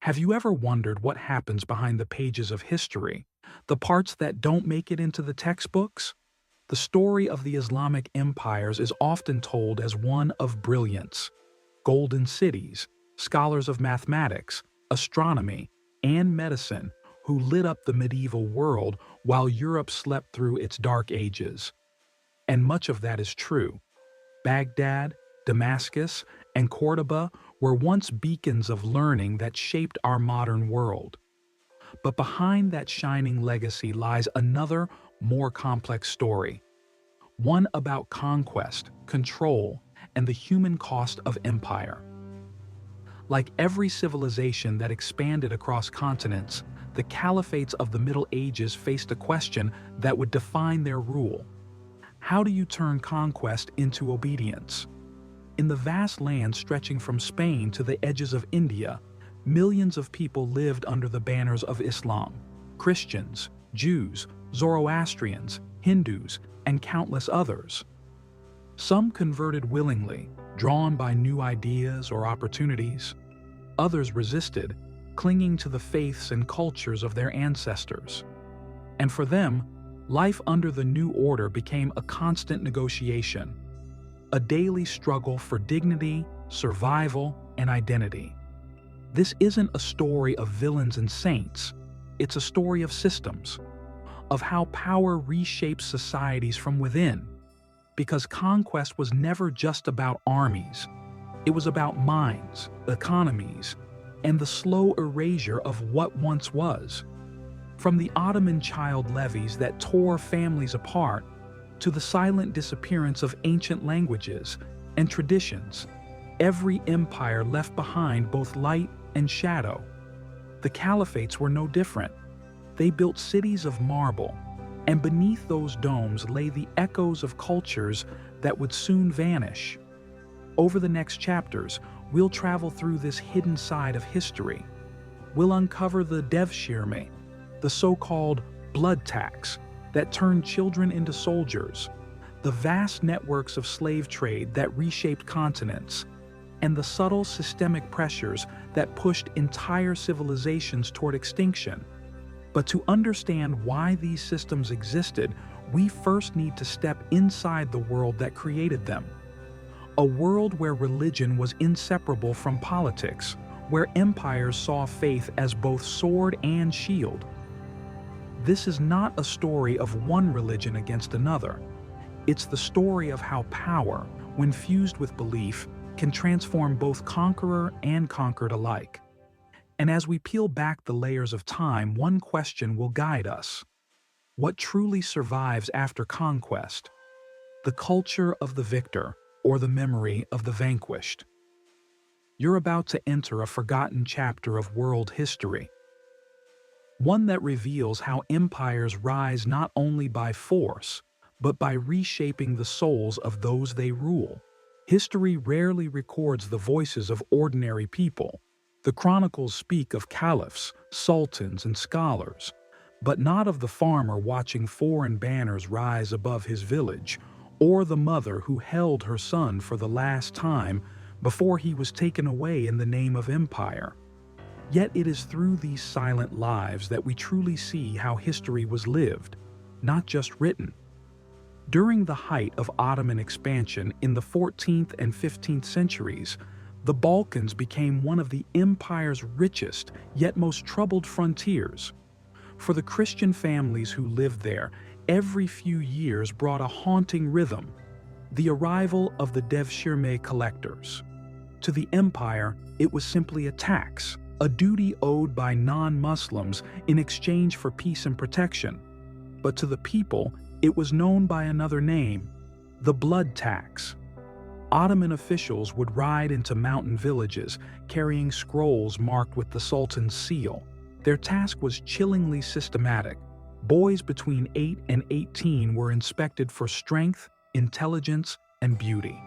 Have you ever wondered what happens behind the pages of history, the parts that don't make it into the textbooks? The story of the Islamic empires is often told as one of brilliance. Golden cities, scholars of mathematics, astronomy, and medicine who lit up the medieval world while Europe slept through its dark ages. And much of that is true. Baghdad, Damascus, and Cordoba were once beacons of learning that shaped our modern world. But behind that shining legacy lies another, more complex story. One about conquest, control, and the human cost of empire. Like every civilization that expanded across continents, the caliphates of the Middle Ages faced a question that would define their rule. How do you turn conquest into obedience? In the vast land stretching from Spain to the edges of India, millions of people lived under the banners of Islam. Christians, Jews, Zoroastrians, Hindus, and countless others. Some converted willingly, drawn by new ideas or opportunities. Others resisted, clinging to the faiths and cultures of their ancestors. And for them, life under the new order became a constant negotiation, a daily struggle for dignity, survival, and identity. This isn't a story of villains and saints, it's a story of systems, of how power reshapes societies from within. Because conquest was never just about armies, it was about minds, economies, and the slow erasure of what once was. From the Ottoman child levies that tore families apart, to the silent disappearance of ancient languages and traditions, every empire left behind both light and shadow. The caliphates were no different. They built cities of marble, and beneath those domes lay the echoes of cultures that would soon vanish. Over the next chapters, we'll travel through this hidden side of history. We'll uncover the devised, the so-called blood tax that turned children into soldiers, the vast networks of slave trade that reshaped continents, and the subtle systemic pressures that pushed entire civilizations toward extinction. But to understand why these systems existed, we first need to step inside the world that created them. A world where religion was inseparable from politics, where empires saw faith as both sword and shield. This is not a story of one religion against another. It's the story of how power, when fused with belief, can transform both conqueror and conquered alike. And as we peel back the layers of time, one question will guide us. What truly survives after conquest? The culture of the victor, or the memory of the vanquished? You're about to enter a forgotten chapter of world history. One that reveals how empires rise not only by force, but by reshaping the souls of those they rule. History rarely records the voices of ordinary people. The chronicles speak of caliphs, sultans, and scholars, but not of the farmer watching foreign banners rise above his village, or the mother who held her son for the last time before he was taken away in the name of empire. Yet it is through these silent lives that we truly see how history was lived, not just written. During the height of Ottoman expansion in the 14th and 15th centuries, the Balkans became one of the empire's richest yet most troubled frontiers. For the Christian families who lived there, every few years brought a haunting rhythm, the arrival of the devised collectors. To the empire, it was simply a tax, a duty owed by non-Muslims in exchange for peace and protection. But to the people, it was known by another name, the blood tax. Ottoman officials would ride into mountain villages carrying scrolls marked with the Sultan's seal. Their task was chillingly systematic. Boys between 8 and 18 were inspected for strength, intelligence, and beauty.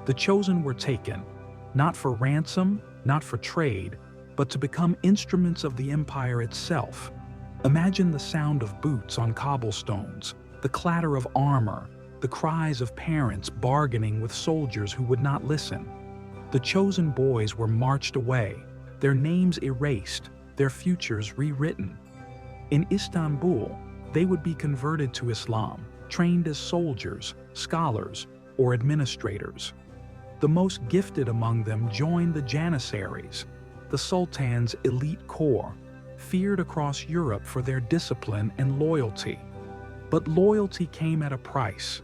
The chosen were taken, not for ransom, not for trade, but to become instruments of the empire itself. Imagine the sound of boots on cobblestones, the clatter of armor, the cries of parents bargaining with soldiers who would not listen. The chosen boys were marched away, their names erased, their futures rewritten. In Istanbul, they would be converted to Islam, trained as soldiers, scholars, or administrators. The most gifted among them joined the Janissaries, the Sultan's elite corps, feared across Europe for their discipline and loyalty. But loyalty came at a price.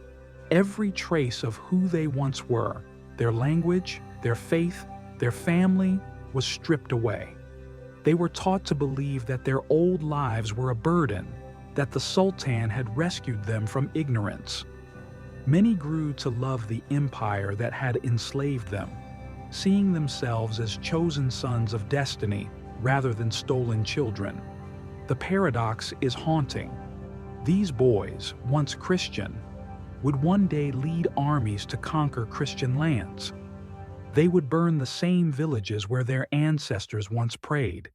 Every trace of who they once were, their language, their faith, their family, was stripped away. They were taught to believe that their old lives were a burden, that the Sultan had rescued them from ignorance. Many grew to love the empire that had enslaved them, seeing themselves as chosen sons of destiny rather than stolen children. The paradox is haunting. These boys, once Christian, would one day lead armies to conquer Christian lands. They would burn the same villages where their ancestors once prayed.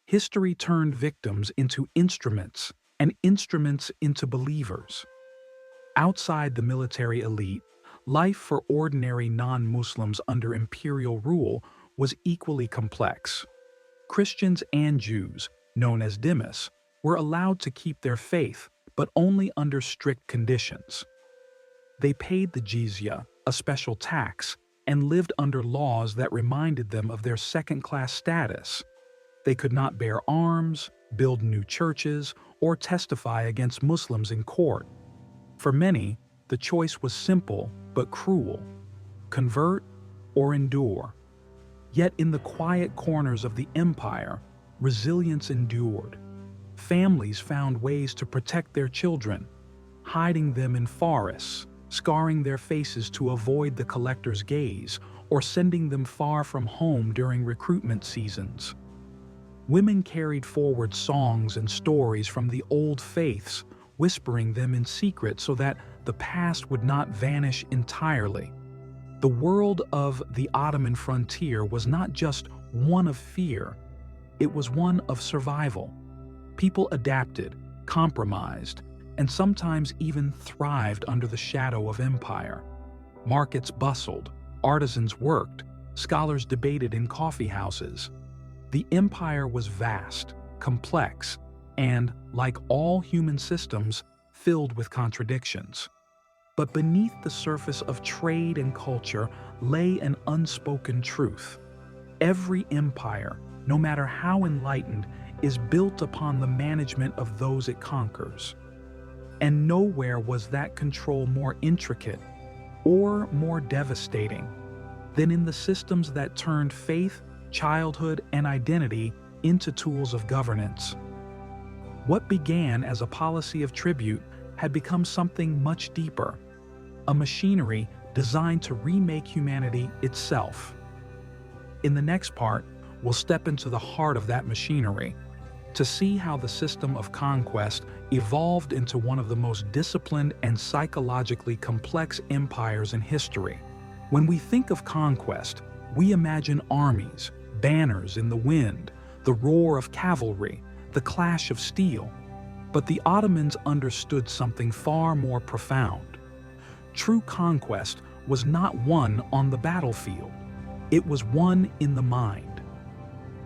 History turned victims into instruments, and instruments into believers. Outside the military elite, life for ordinary non-Muslims under imperial rule was equally complex. Christians and Jews, known as dhimmis, were allowed to keep their faith, but only under strict conditions. They paid the jizya, a special tax, and lived under laws that reminded them of their second-class status. They could not bear arms, build new churches, or testify against Muslims in court. For many, the choice was simple but cruel: convert or endure. Yet in the quiet corners of the empire, resilience endured. Families found ways to protect their children, hiding them in forests, scarring their faces to avoid the collector's gaze, or sending them far from home during recruitment seasons. Women carried forward songs and stories from the old faiths, whispering them in secret so that the past would not vanish entirely. The world of the Ottoman frontier was not just one of fear, it was one of survival. People adapted, compromised, and sometimes even thrived under the shadow of empire. Markets bustled, artisans worked, scholars debated in coffee houses. The empire was vast, complex, and, like all human systems, filled with contradictions. But beneath the surface of trade and culture lay an unspoken truth. Every empire, no matter how enlightened, is built upon the management of those it conquers. And nowhere was that control more intricate or more devastating than in the systems that turned faith, childhood, and identity into tools of governance. What began as a policy of tribute had become something much deeper, a machinery designed to remake humanity itself. In the next part, we'll step into the heart of that machinery to see how the system of conquest evolved into one of the most disciplined and psychologically complex empires in history. When we think of conquest, we imagine armies, banners in the wind, the roar of cavalry, the clash of steel. But the Ottomans understood something far more profound. True conquest was not won on the battlefield. It was won in the mind.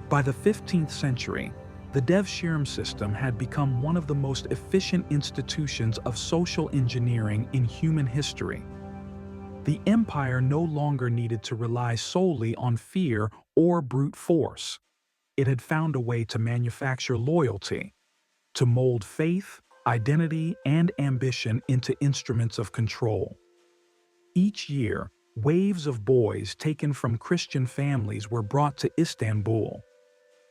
By the 15th century, the Devshirme system had become one of the most efficient institutions of social engineering in human history. The empire no longer needed to rely solely on fear or brute force. It had found a way to manufacture loyalty, to mold faith, identity, and ambition into instruments of control. Each year, waves of boys taken from Christian families were brought to Istanbul.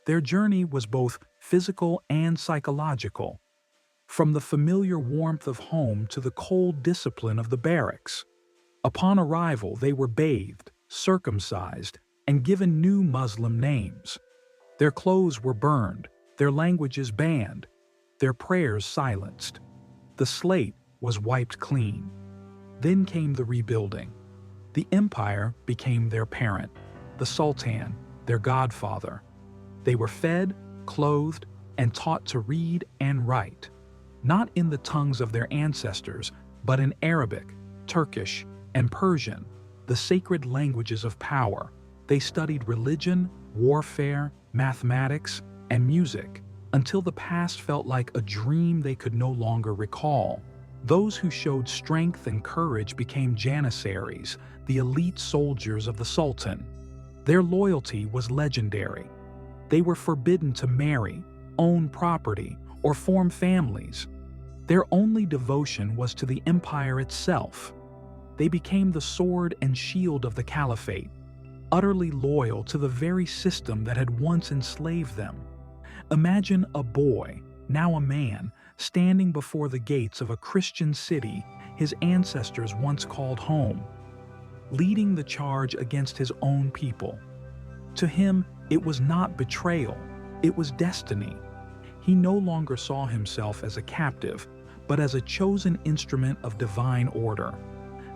Their journey was both physical and psychological, from the familiar warmth of home to the cold discipline of the barracks. Upon arrival, they were bathed, circumcised, and given new Muslim names. Their clothes were burned, their languages banned, their prayers silenced. The slate was wiped clean. Then came the rebuilding. The empire became their parent, the Sultan, their godfather. They were fed, clothed, and taught to read and write, not in the tongues of their ancestors, but in Arabic, Turkish, and Persian, the sacred languages of power. They studied religion, warfare, mathematics, and music, until the past felt like a dream they could no longer recall. Those who showed strength and courage became janissaries, the elite soldiers of the Sultan. Their loyalty was legendary. They were forbidden to marry, own property, or form families. Their only devotion was to the empire itself. They became the sword and shield of the caliphate, utterly loyal to the very system that had once enslaved them. Imagine a boy, now a man, standing before the gates of a Christian city his ancestors once called home, leading the charge against his own people. To him, it was not betrayal, it was destiny. He no longer saw himself as a captive, but as a chosen instrument of divine order.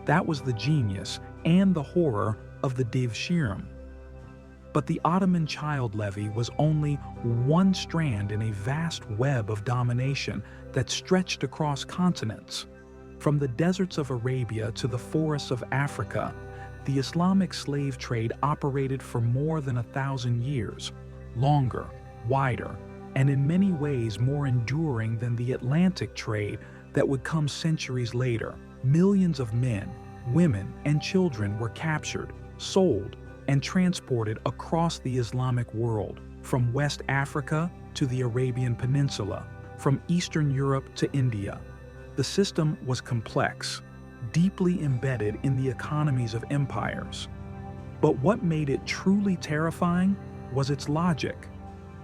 That was the genius and the horror of the devised. But the Ottoman child levy was only one strand in a vast web of domination that stretched across continents. From the deserts of Arabia to the forests of Africa, the Islamic slave trade operated for more than 1,000 years, longer, wider, and in many ways more enduring than the Atlantic trade that would come centuries later. Millions of men, women, and children were captured, sold, and transported across the Islamic world, from West Africa to the Arabian Peninsula, from Eastern Europe to India. The system was complex, deeply embedded in the economies of empires. But what made it truly terrifying was its logic.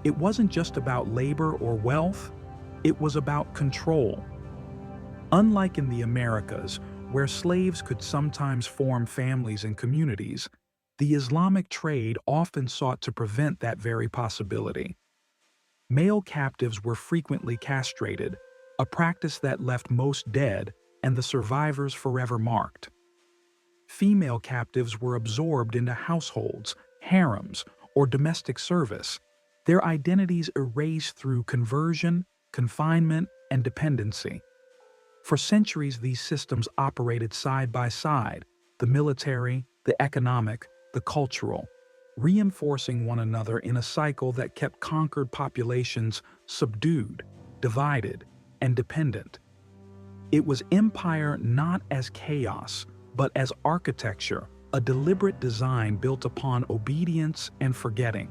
It wasn't just about labor or wealth, it was about control. Unlike in the Americas, where slaves could sometimes form families and communities, the Islamic trade often sought to prevent that very possibility. Male captives were frequently castrated, a practice that left most dead and the survivors forever marked. Female captives were absorbed into households, harems, or domestic service, their identities erased through conversion, confinement, and dependency. For centuries, these systems operated side by side, the military, the economic, the cultural, reinforcing one another in a cycle that kept conquered populations subdued, divided, and dependent. It was empire not as chaos, but as architecture, a deliberate design built upon obedience and forgetting.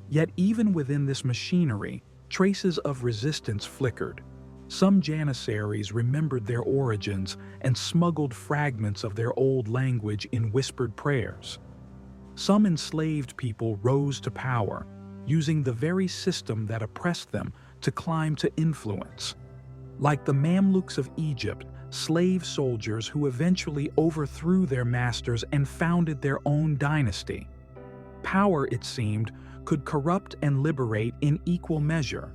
Yet even within this machinery, traces of resistance flickered. Some janissaries remembered their origins and smuggled fragments of their old language in whispered prayers. Some enslaved people rose to power, using the very system that oppressed them to climb to influence. Like the Mamluks of Egypt, slave soldiers who eventually overthrew their masters and founded their own dynasty. Power, it seemed, could corrupt and liberate in equal measure.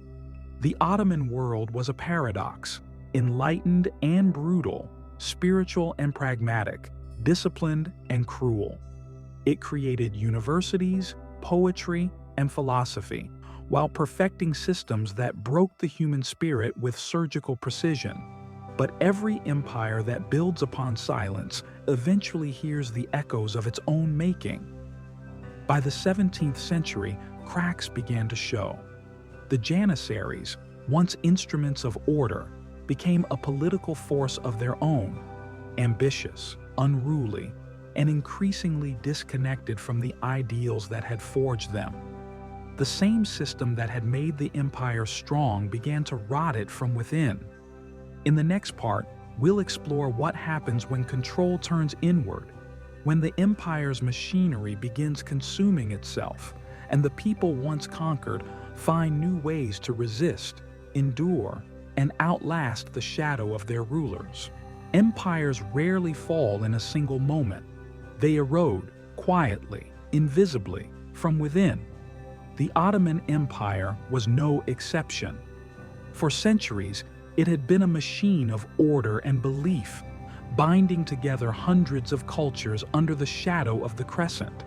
The Ottoman world was a paradox, enlightened and brutal, spiritual and pragmatic, disciplined and cruel. It created universities, poetry, and philosophy, while perfecting systems that broke the human spirit with surgical precision. But every empire that builds upon silence eventually hears the echoes of its own making. By the 17th century, cracks began to show. The janissaries, once instruments of order, became a political force of their own, ambitious, unruly, and increasingly disconnected from the ideals that had forged them. The same system that had made the empire strong began to rot it from within. In the next part, we'll explore what happens when control turns inward, when the empire's machinery begins consuming itself, and the people once conquered find new ways to resist, endure, and outlast the shadow of their rulers. Empires rarely fall in a single moment. They erode quietly, invisibly, from within. The Ottoman Empire was no exception. For centuries, it had been a machine of order and belief, binding together hundreds of cultures under the shadow of the crescent.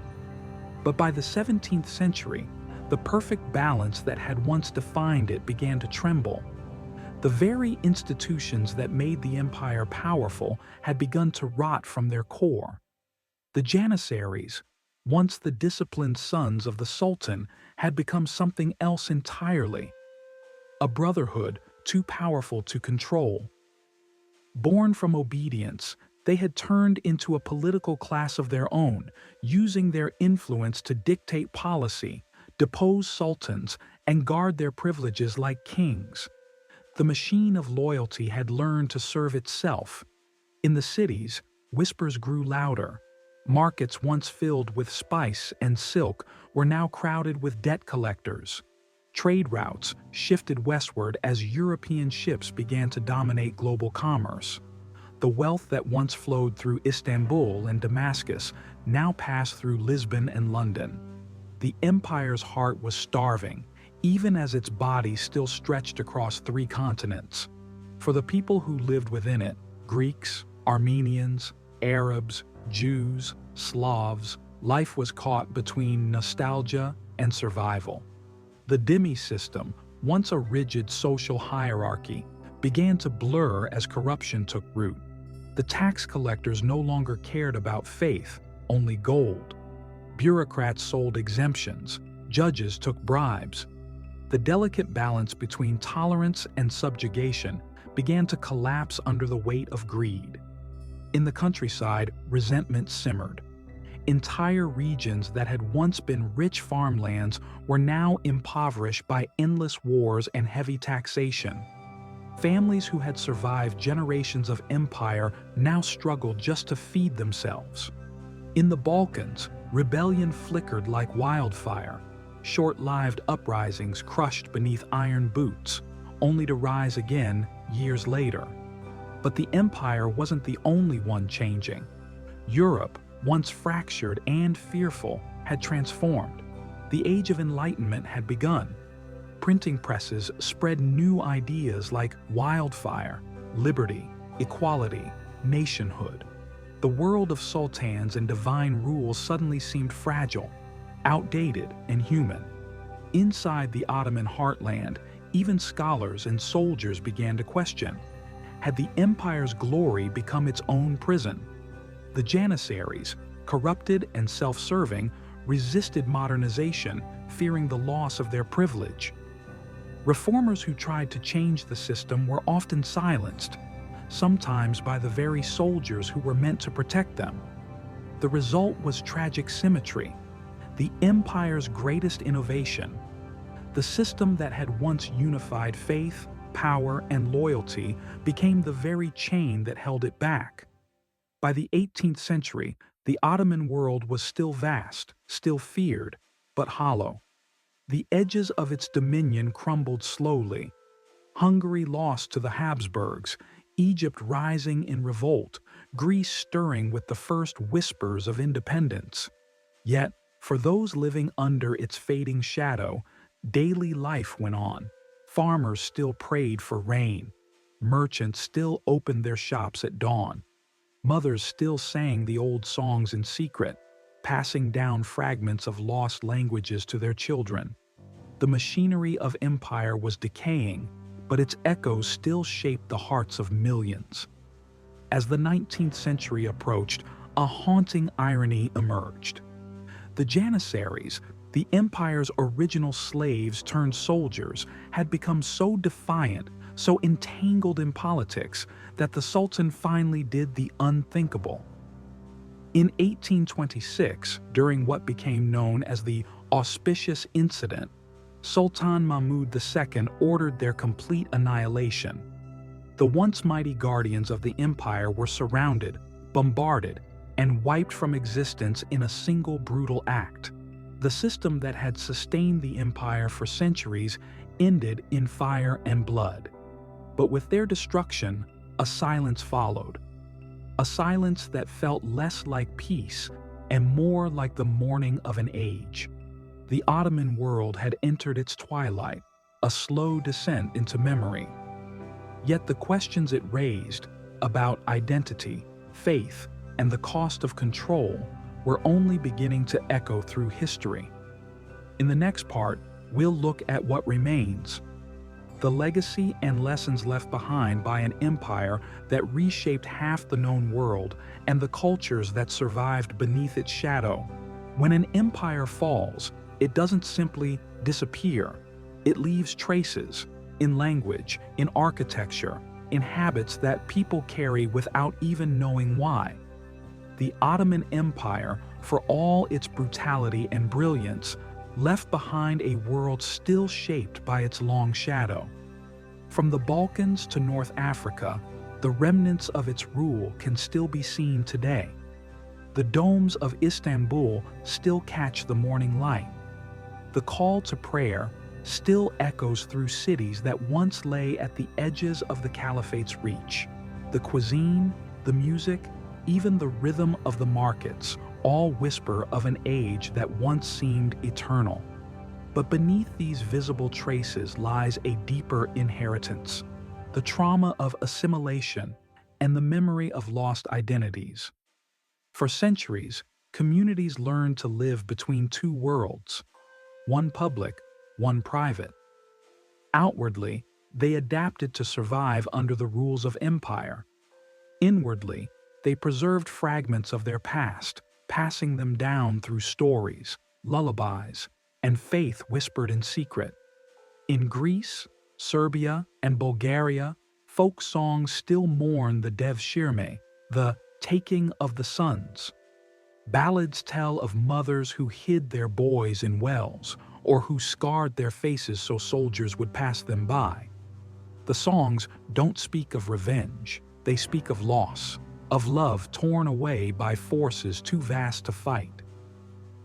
But by the 17th century, the perfect balance that had once defined it began to tremble. The very institutions that made the empire powerful had begun to rot from their core. The janissaries, once the disciplined sons of the Sultan, had become something else entirely, a brotherhood too powerful to control. Born from obedience, they had turned into a political class of their own, using their influence to dictate policy, depose sultans, and guard their privileges like kings. The machine of loyalty had learned to serve itself. In the cities, whispers grew louder. Markets once filled with spice and silk were now crowded with debt collectors. Trade routes shifted westward as European ships began to dominate global commerce. The wealth that once flowed through Istanbul and Damascus now passed through Lisbon and London. The empire's heart was starving, even as its body still stretched across 3 continents. For the people who lived within it, Greeks, Armenians, Arabs, Jews, Slavs, life was caught between nostalgia and survival. The demi-system, once a rigid social hierarchy, began to blur as corruption took root. The tax collectors no longer cared about faith, only gold. Bureaucrats sold exemptions, judges took bribes. The delicate balance between tolerance and subjugation began to collapse under the weight of greed. In the countryside, resentment simmered. Entire regions that had once been rich farmlands were now impoverished by endless wars and heavy taxation. Families who had survived generations of empire now struggled just to feed themselves. In the Balkans, rebellion flickered like wildfire. Short-lived uprisings crushed beneath iron boots, only to rise again years later. But the empire wasn't the only one changing. Europe, once fractured and fearful, had transformed. The Age of Enlightenment had begun. Printing presses spread new ideas like wildfire, liberty, equality, nationhood. The world of sultans and divine rule suddenly seemed fragile, outdated, and human. Inside the Ottoman heartland, even scholars and soldiers began to question: had the empire's glory become its own prison? The Janissaries, corrupted and self-serving, resisted modernization, fearing the loss of their privilege. Reformers who tried to change the system were often silenced, sometimes by the very soldiers who were meant to protect them. The result was tragic symmetry. The empire's greatest innovation, the system that had once unified faith, power, and loyalty, became the very chain that held it back. By the 18th century, the Ottoman world was still vast, still feared, but hollow. The edges of its dominion crumbled slowly. Hungary lost to the Habsburgs, Egypt rising in revolt, Greece stirring with the first whispers of independence. Yet, for those living under its fading shadow, daily life went on. Farmers still prayed for rain. Merchants still opened their shops at dawn. Mothers still sang the old songs in secret, passing down fragments of lost languages to their children. The machinery of empire was decaying, but its echoes still shaped the hearts of millions. As the 19th century approached, a haunting irony emerged. The Janissaries, the empire's original slaves turned soldiers, had become so defiant, so entangled in politics, that the Sultan finally did the unthinkable. In 1826, during what became known as the Auspicious Incident, Sultan Mahmud II ordered their complete annihilation. The once mighty guardians of the empire were surrounded, bombarded, and wiped from existence in a single brutal act. The system that had sustained the empire for centuries ended in fire and blood. But with their destruction, a silence followed. A silence that felt less like peace and more like the mourning of an age. The Ottoman world had entered its twilight, a slow descent into memory. Yet the questions it raised about identity, faith, and the cost of control were only beginning to echo through history. In the next part, we'll look at what remains, the legacy and lessons left behind by an empire that reshaped half the known world, and the cultures that survived beneath its shadow. When an empire falls, it doesn't simply disappear. It leaves traces in language, in architecture, in habits that people carry without even knowing why. The Ottoman Empire, for all its brutality and brilliance, left behind a world still shaped by its long shadow. From the Balkans to North Africa, the remnants of its rule can still be seen today. The domes of Istanbul still catch the morning light. The call to prayer still echoes through cities that once lay at the edges of the caliphate's reach. The cuisine, the music, even the rhythm of the markets all whisper of an age that once seemed eternal. But beneath these visible traces lies a deeper inheritance, the trauma of assimilation and the memory of lost identities. For centuries, communities learned to live between two worlds, one public, one private. Outwardly, they adapted to survive under the rules of empire. Inwardly, they preserved fragments of their past, passing them down through stories, lullabies, and faith whispered in secret. In Greece, Serbia, and Bulgaria, folk songs still mourn the devshirme, the taking of the sons. Ballads tell of mothers who hid their boys in wells or who scarred their faces so soldiers would pass them by. The songs don't speak of revenge, they speak of loss, of love torn away by forces too vast to fight.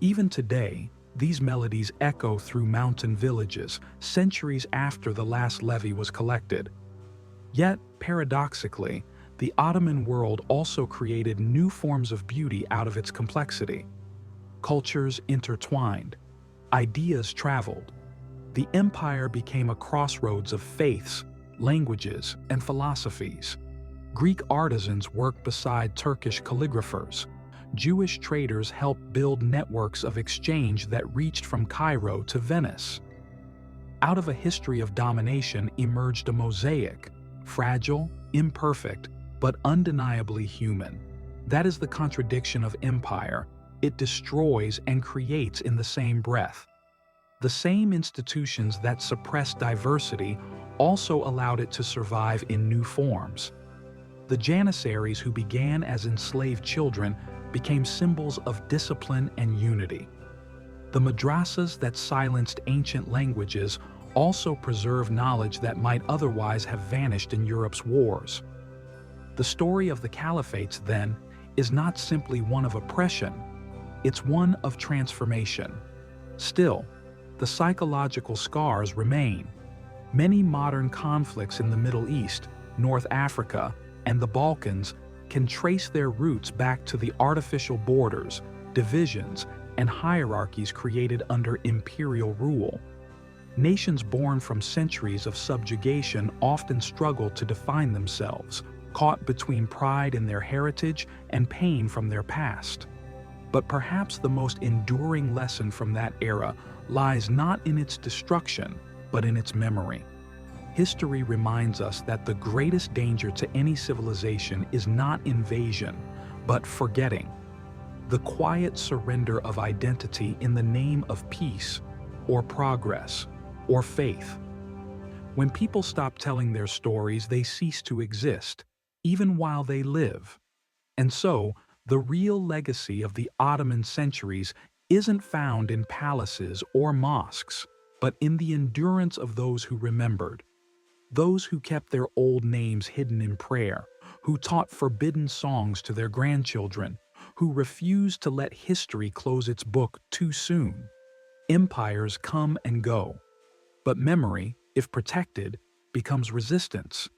Even today, these melodies echo through mountain villages centuries after the last levy was collected. Yet, paradoxically, the Ottoman world also created new forms of beauty out of its complexity. Cultures intertwined, ideas traveled. The empire became a crossroads of faiths, languages, and philosophies. Greek artisans worked beside Turkish calligraphers. Jewish traders helped build networks of exchange that reached from Cairo to Venice. Out of a history of domination emerged a mosaic, fragile, imperfect, but undeniably human. That is the contradiction of empire. It destroys and creates in the same breath. The same institutions that suppressed diversity also allowed it to survive in new forms. The Janissaries, who began as enslaved children, became symbols of discipline and unity. The madrasas that silenced ancient languages also preserved knowledge that might otherwise have vanished in Europe's wars. The story of the caliphates, then, is not simply one of oppression, it's one of transformation. Still, the psychological scars remain. Many modern conflicts in the Middle East, North Africa, and the Balkans can trace their roots back to the artificial borders, divisions, and hierarchies created under imperial rule. Nations born from centuries of subjugation often struggle to define themselves, caught between pride in their heritage and pain from their past. But perhaps the most enduring lesson from that era lies not in its destruction, but in its memory. History reminds us that the greatest danger to any civilization is not invasion, but forgetting. The quiet surrender of identity in the name of peace, or progress, or faith. When people stop telling their stories, they cease to exist, even while they live. And so, the real legacy of the Ottoman centuries isn't found in palaces or mosques, but in the endurance of those who remembered. Those who kept their old names hidden in prayer, who taught forbidden songs to their grandchildren, who refused to let history close its book too soon. Empires come and go, but memory, if protected, becomes resistance.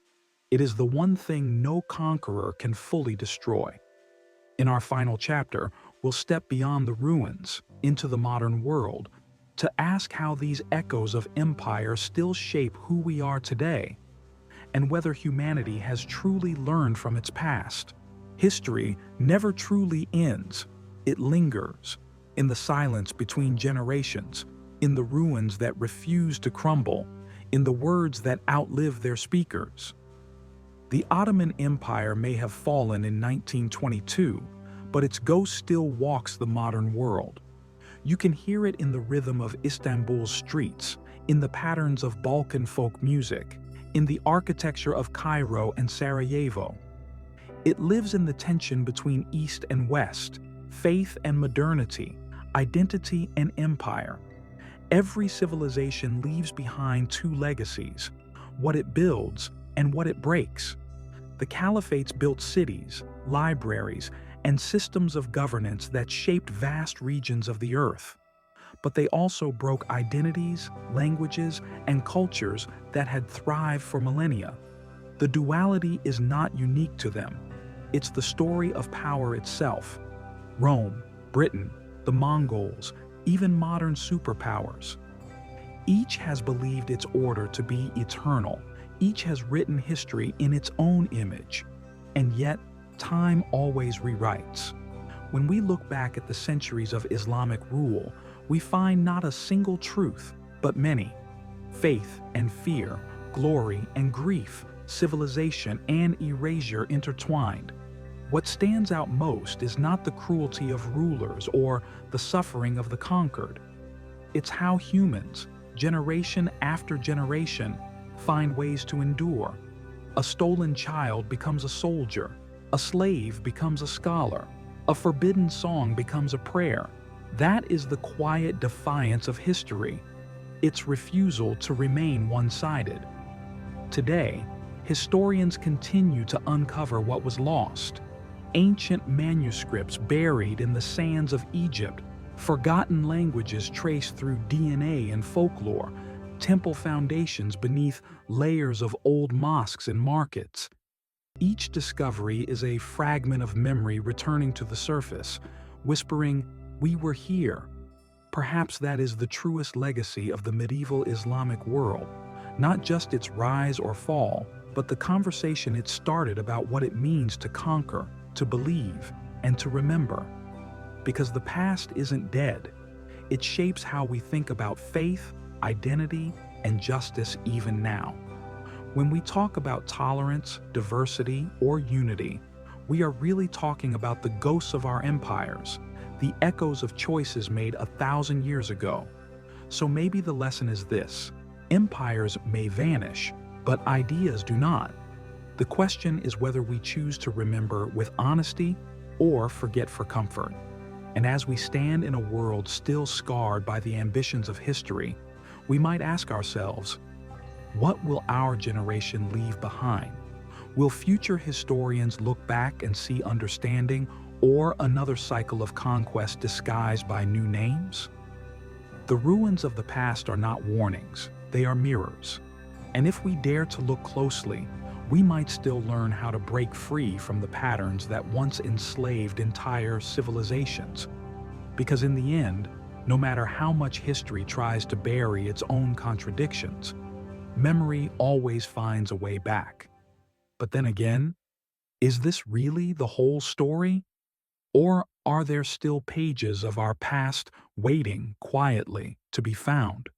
It is the one thing no conqueror can fully destroy. In our final chapter, we'll step beyond the ruins into the modern world to ask how these echoes of empire still shape who we are today, and whether humanity has truly learned from its past. History never truly ends. It lingers in the silence between generations, in the ruins that refuse to crumble, in the words that outlive their speakers. The Ottoman Empire may have fallen in 1922, but its ghost still walks the modern world. You can hear it in the rhythm of Istanbul's streets, in the patterns of Balkan folk music, in the architecture of Cairo and Sarajevo. It lives in the tension between East and West, faith and modernity, identity and empire. Every civilization leaves behind two legacies: what it builds and what it breaks. The caliphates built cities, libraries, and systems of governance that shaped vast regions of the earth. But they also broke identities, languages, and cultures that had thrived for millennia. The duality is not unique to them. It's the story of power itself. Rome, Britain, the Mongols, even modern superpowers. Each has believed its order to be eternal. Each has written history in its own image. And yet, time always rewrites. When we look back at the centuries of Islamic rule, we find not a single truth, but many. Faith and fear, glory and grief, civilization and erasure intertwined. What stands out most is not the cruelty of rulers or the suffering of the conquered. It's how humans, generation after generation, find ways to endure. A stolen child becomes a soldier, a slave becomes a scholar, a forbidden song becomes a prayer. That is the quiet defiance of history, its refusal to remain one-sided. Today, historians continue to uncover what was lost. Ancient manuscripts buried in the sands of Egypt, forgotten languages traced through DNA and folklore, temple foundations beneath layers of old mosques and markets. Each discovery is a fragment of memory returning to the surface, whispering, "We were here." Perhaps that is the truest legacy of the medieval Islamic world, not just its rise or fall, but the conversation it started about what it means to conquer, to believe, and to remember. Because the past isn't dead. It shapes how we think about faith, identity, and justice even now. When we talk about tolerance, diversity, or unity, we are really talking about the ghosts of our empires, the echoes of choices made 1,000 years ago. So maybe the lesson is this: empires may vanish, but ideas do not. The question is whether we choose to remember with honesty or forget for comfort. And as we stand in a world still scarred by the ambitions of history, we might ask ourselves, what will our generation leave behind? Will future historians look back and see understanding, or another cycle of conquest disguised by new names? The ruins of the past are not warnings, they are mirrors. And if we dare to look closely, we might still learn how to break free from the patterns that once enslaved entire civilizations. Because in the end, no matter how much history tries to bury its own contradictions, memory always finds a way back. But then again, is this really the whole story? Or are there still pages of our past waiting quietly to be found?